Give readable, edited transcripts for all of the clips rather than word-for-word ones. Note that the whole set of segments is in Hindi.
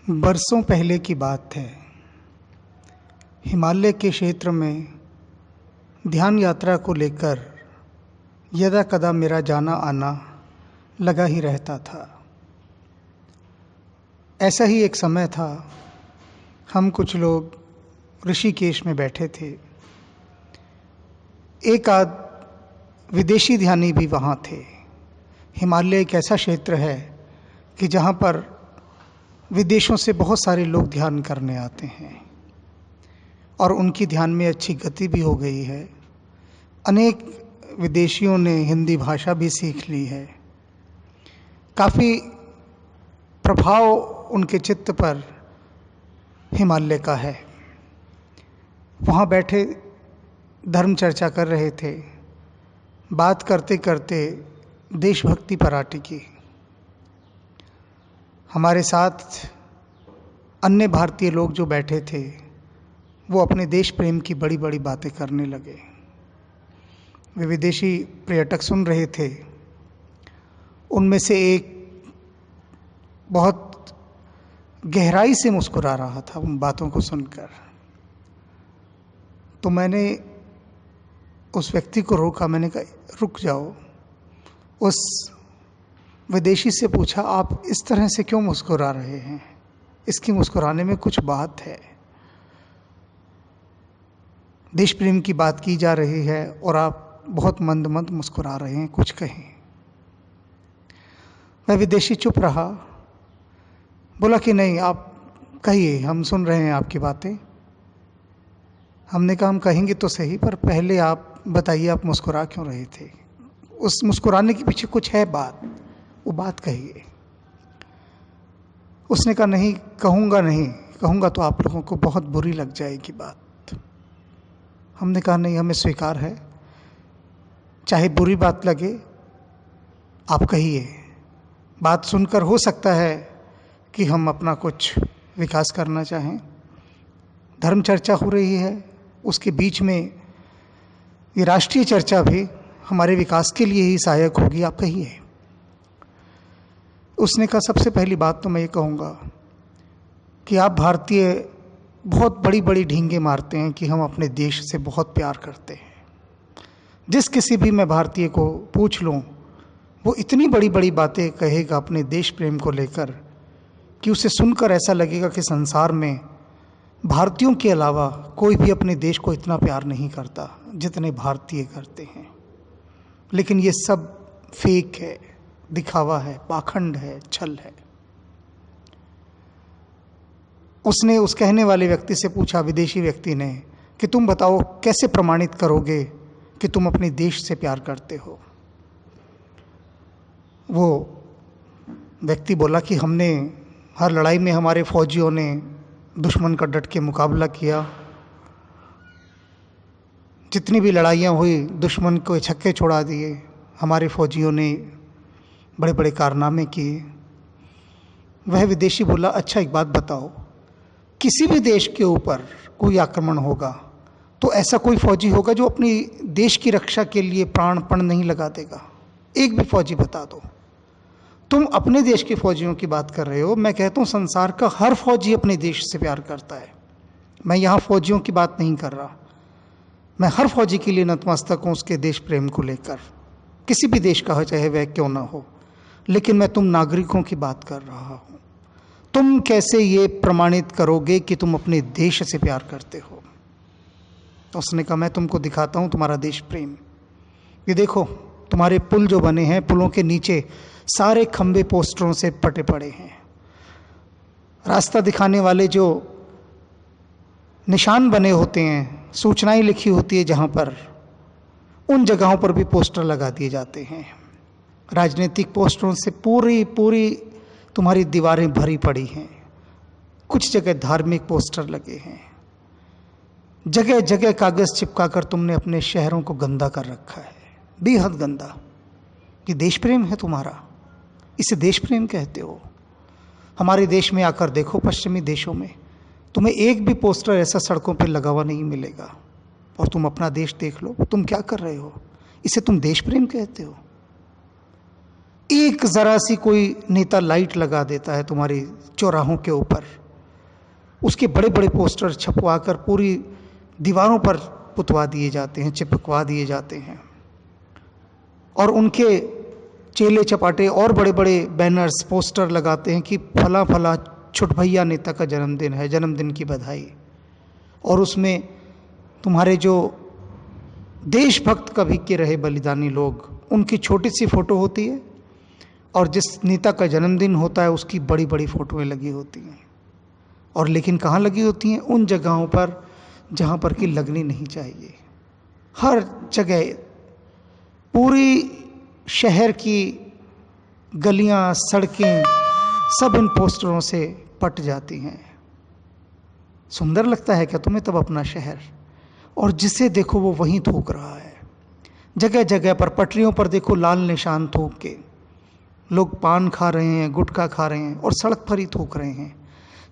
बरसों पहले की बात है। हिमालय के क्षेत्र में ध्यान यात्रा को लेकर यदा कदा मेरा जाना आना लगा ही रहता था। ऐसा ही एक समय था, हम कुछ लोग ऋषिकेश में बैठे थे। एक आध विदेशी ध्यानी भी वहाँ थे। हिमालय एक ऐसा क्षेत्र है कि जहाँ पर विदेशों से बहुत सारे लोग ध्यान करने आते हैं और उनकी ध्यान में अच्छी गति भी हो गई है। अनेक विदेशियों ने हिंदी भाषा भी सीख ली है। काफ़ी प्रभाव उनके चित्त पर हिमालय का है। वहाँ बैठे धर्म चर्चा कर रहे थे। बात करते करते देशभक्ति पर आ टिकी। हमारे साथ अन्य भारतीय लोग जो बैठे थे वो अपने देश प्रेम की बड़ी बड़ी बातें करने लगे। वे विदेशी पर्यटक सुन रहे थे। उनमें से एक बहुत गहराई से मुस्कुरा रहा था उन बातों को सुनकर। तो मैंने उस व्यक्ति को रोका। मैंने कहा, रुक जाओ। उस विदेशी से पूछा, आप इस तरह से क्यों मुस्कुरा रहे हैं? इसकी मुस्कुराने में कुछ बात है। देश प्रेम की बात की जा रही है और आप बहुत मंद मंद मुस्कुरा रहे हैं, कुछ कहें। वह विदेशी चुप रहा। बोला कि नहीं, आप कहिए, हम सुन रहे हैं आपकी बातें। हमने कहा, हम कहेंगे तो सही, पर पहले आप बताइए, आप मुस्कुरा क्यों रहे थे? उस मुस्कुराने के पीछे कुछ है बात, वो बात कहिए। उसने कहा, नहीं कहूँगा तो आप लोगों को बहुत बुरी लग जाएगी बात। हमने कहा, नहीं, हमें स्वीकार है, चाहे बुरी बात लगे, आप कहिए। बात सुनकर हो सकता है कि हम अपना कुछ विकास करना चाहें। धर्म चर्चा हो रही है, उसके बीच में ये राष्ट्रीय चर्चा भी हमारे विकास के लिए ही सहायक होगी, आप कहिए। उसने कहा, सबसे पहली बात तो मैं ये कहूँगा कि आप भारतीय बहुत बड़ी बड़ी ढींगे मारते हैं कि हम अपने देश से बहुत प्यार करते हैं। जिस किसी भी मैं भारतीय को पूछ लूँ, वो इतनी बड़ी बड़ी बातें कहेगा अपने देश प्रेम को लेकर कि उसे सुनकर ऐसा लगेगा कि संसार में भारतीयों के अलावा कोई भी अपने देश को इतना प्यार नहीं करता जितने भारतीय करते हैं। लेकिन ये सब फेक है, दिखावा है, पाखंड है, छल है। उसने उस कहने वाले व्यक्ति से पूछा, विदेशी व्यक्ति ने, कि तुम बताओ कैसे प्रमाणित करोगे कि तुम अपने देश से प्यार करते हो? वो व्यक्ति बोला कि हमने हर लड़ाई में हमारे फौजियों ने दुश्मन का डट के मुकाबला किया। जितनी भी लड़ाइयाँ हुई, दुश्मन को छक्के छोड़ा दिए। हमारे फौजियों ने बड़े बड़े कारनामे किए। वह विदेशी बोला, अच्छा एक बात बताओ, किसी भी देश के ऊपर कोई आक्रमण होगा तो ऐसा कोई फौजी होगा जो अपनी देश की रक्षा के लिए प्राणपण नहीं लगा देगा? एक भी फौजी बता दो। तुम अपने देश के फौजियों की बात कर रहे हो, मैं कहता हूँ संसार का हर फौजी अपने देश से प्यार करता है। मैं यहाँ फौजियों की बात नहीं कर रहा, मैं हर फौजी के लिए नतमस्तक हूँ उसके देश प्रेम को लेकर, किसी भी देश का हो, चाहे वह क्यों ना हो। लेकिन मैं तुम नागरिकों की बात कर रहा हूँ। तुम कैसे ये प्रमाणित करोगे कि तुम अपने देश से प्यार करते हो? तो उसने कहा, मैं तुमको दिखाता हूँ तुम्हारा देश प्रेम। ये देखो, तुम्हारे पुल जो बने हैं, पुलों के नीचे सारे खंबे पोस्टरों से पटे पड़े हैं। रास्ता दिखाने वाले जो निशान बने होते हैं, सूचनाएं लिखी होती है जहाँ पर, उन जगहों पर भी पोस्टर लगा दिए जाते हैं। राजनीतिक पोस्टरों से पूरी तुम्हारी दीवारें भरी पड़ी हैं। कुछ जगह धार्मिक पोस्टर लगे हैं। जगह जगह कागज चिपकाकर तुमने अपने शहरों को गंदा कर रखा है, बेहद गंदा। ये देश प्रेम है तुम्हारा? इसे देश प्रेम कहते हो? हमारे देश में आकर देखो, पश्चिमी देशों में तुम्हें एक भी पोस्टर ऐसा सड़कों पर लगा हुआ नहीं मिलेगा। और तुम अपना देश देख लो, तुम क्या कर रहे हो? इसे तुम देश प्रेम कहते हो? एक जरा सी कोई नेता लाइट लगा देता है तुम्हारी चौराहों के ऊपर, उसके बड़े बड़े पोस्टर छपवा कर पूरी दीवारों पर पुतवा दिए जाते हैं, चिपकवा दिए जाते हैं, और उनके चेले चपाटे और बड़े बड़े बैनर्स पोस्टर लगाते हैं कि फला फला छुट भैया नेता का जन्मदिन है, जन्मदिन की बधाई। और उसमें तुम्हारे जो देशभक्त कभी के रहे बलिदानी लोग, उनकी छोटी सी फोटो होती है, और जिस नेता का जन्मदिन होता है उसकी बड़ी बड़ी फोटोएं लगी होती हैं। और लेकिन कहाँ लगी होती हैं? उन जगहों पर जहाँ पर कि लगनी नहीं चाहिए। हर जगह पूरी शहर की गलियां, सड़कें सब इन पोस्टरों से पट जाती हैं। सुंदर लगता है क्या तुम्हें तब अपना शहर? और जिसे देखो वो वहीं थूक रहा है। जगह जगह पर पटरियों पर देखो लाल निशान थूक के लोग पान खा रहे हैं, गुटखा खा रहे हैं और सड़क पर ही थूक रहे हैं।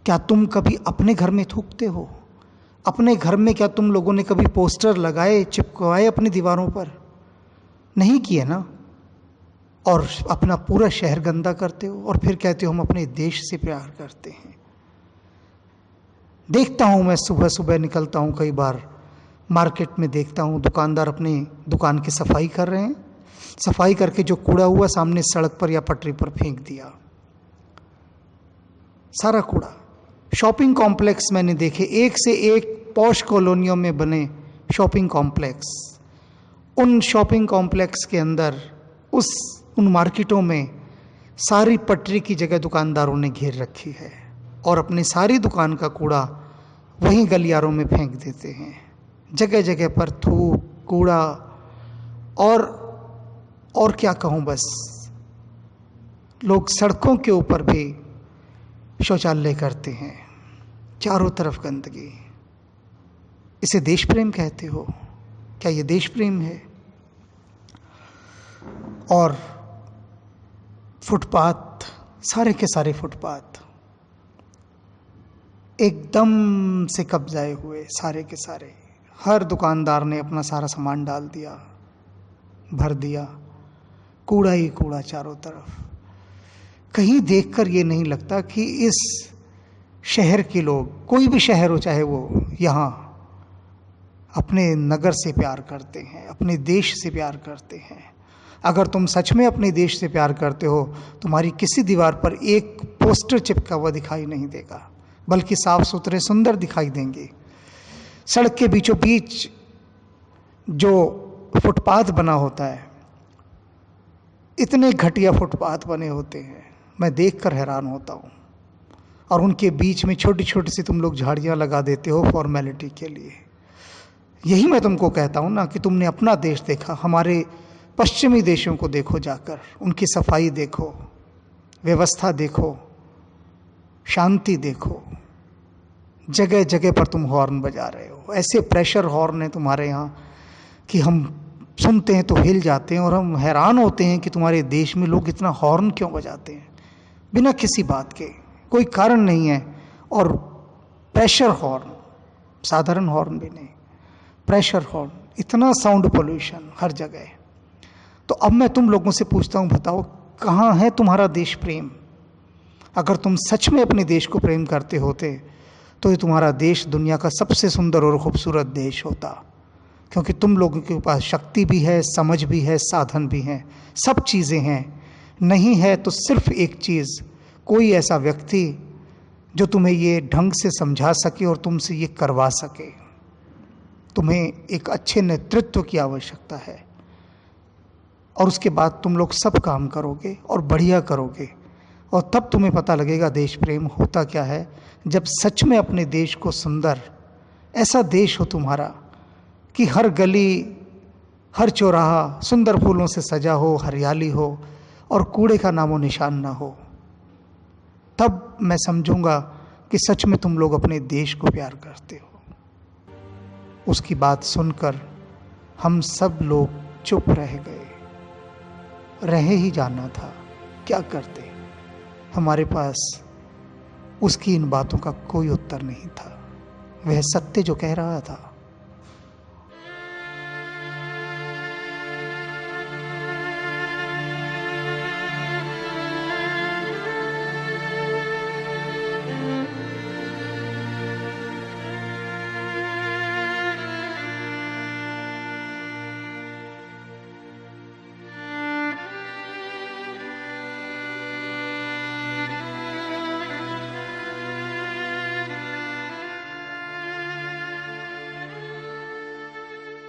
क्या तुम कभी अपने घर में थूकते हो? अपने घर में क्या तुम लोगों ने कभी पोस्टर लगाए, चिपकवाए अपनी दीवारों पर? नहीं किए ना। और अपना पूरा शहर गंदा करते हो और फिर कहते हो हम अपने देश से प्यार करते हैं। देखता हूं मैं, सुबह सुबह निकलता हूं, कई बार मार्केट में देखता हूं दुकानदार अपनी दुकान की सफाई कर रहे हैं। सफाई करके जो कूड़ा हुआ सामने सड़क पर या पटरी पर फेंक दिया, सारा कूड़ा। शॉपिंग कॉम्प्लेक्स मैंने देखे, एक से एक पॉश कॉलोनियों में बने शॉपिंग कॉम्प्लेक्स। उन शॉपिंग कॉम्प्लेक्स के अंदर, उन मार्केटों में सारी पटरी की जगह दुकानदारों ने घेर रखी है और अपनी सारी दुकान का कूड़ा वहीं गलियारों में फेंक देते हैं। जगह जगह पर थूक, कूड़ा और क्या कहूँ, बस लोग सड़कों के ऊपर भी शौचालय करते हैं, चारों तरफ गंदगी। इसे देश प्रेम कहते हो? क्या ये देश प्रेम है? और फुटपाथ, सारे के सारे फुटपाथ एकदम से कब्जाए हुए, सारे के सारे। हर दुकानदार ने अपना सारा सामान डाल दिया, भर दिया, कूड़ा ही कूड़ा चारों तरफ। कहीं देखकर ये नहीं लगता कि इस शहर के लोग, कोई भी शहर हो चाहे वो, यहाँ अपने नगर से प्यार करते हैं, अपने देश से प्यार करते हैं। अगर तुम सच में अपने देश से प्यार करते हो, तुम्हारी किसी दीवार पर एक पोस्टर चिपका हुआ दिखाई नहीं देगा, बल्कि साफ सुथरे सुंदर दिखाई देंगे। सड़क के बीचों बीच जो फुटपाथ बना होता है, इतने घटिया फुटपाथ बने होते हैं, मैं देखकर हैरान होता हूँ। और उनके बीच में छोटी छोटी सी तुम लोग झाड़ियाँ लगा देते हो फॉर्मेलिटी के लिए। यही मैं तुमको कहता हूँ ना कि तुमने अपना देश देखा, हमारे पश्चिमी देशों को देखो जाकर, उनकी सफाई देखो, व्यवस्था देखो, शांति देखो। जगह जगह पर तुम हॉर्न बजा रहे हो, ऐसे प्रेशर हॉर्न है तुम्हारे यहाँ कि हम सुनते हैं तो हिल जाते हैं और हम हैरान होते हैं कि तुम्हारे देश में लोग इतना हॉर्न क्यों बजाते हैं बिना किसी बात के, कोई कारण नहीं है। और प्रेशर हॉर्न, साधारण हॉर्न भी नहीं, प्रेशर हॉर्न, इतना साउंड पोल्यूशन हर जगह। तो अब मैं तुम लोगों से पूछता हूँ, बताओ कहाँ है तुम्हारा देश प्रेम? अगर तुम सच में अपने देश को प्रेम करते होते तो ये तुम्हारा देश दुनिया का सबसे सुंदर और खूबसूरत देश होता, क्योंकि तुम लोगों के पास शक्ति भी है, समझ भी है, साधन भी हैं, सब चीज़ें हैं। नहीं है तो सिर्फ एक चीज़, कोई ऐसा व्यक्ति जो तुम्हें ये ढंग से समझा सके और तुमसे ये करवा सके। तुम्हें एक अच्छे नेतृत्व की आवश्यकता है और उसके बाद तुम लोग सब काम करोगे और बढ़िया करोगे, और तब तुम्हें पता लगेगा देश प्रेम होता क्या है। जब सच में अपने देश को सुंदर, ऐसा देश हो तुम्हारा कि हर गली, हर चौराहा सुंदर फूलों से सजा हो, हरियाली हो और कूड़े का नामो निशान ना हो, तब मैं समझूंगा कि सच में तुम लोग अपने देश को प्यार करते हो। उसकी बात सुनकर हम सब लोग चुप रह गए। रह ही जाना था, क्या करते। हमारे पास उसकी इन बातों का कोई उत्तर नहीं था। वह सत्य जो कह रहा था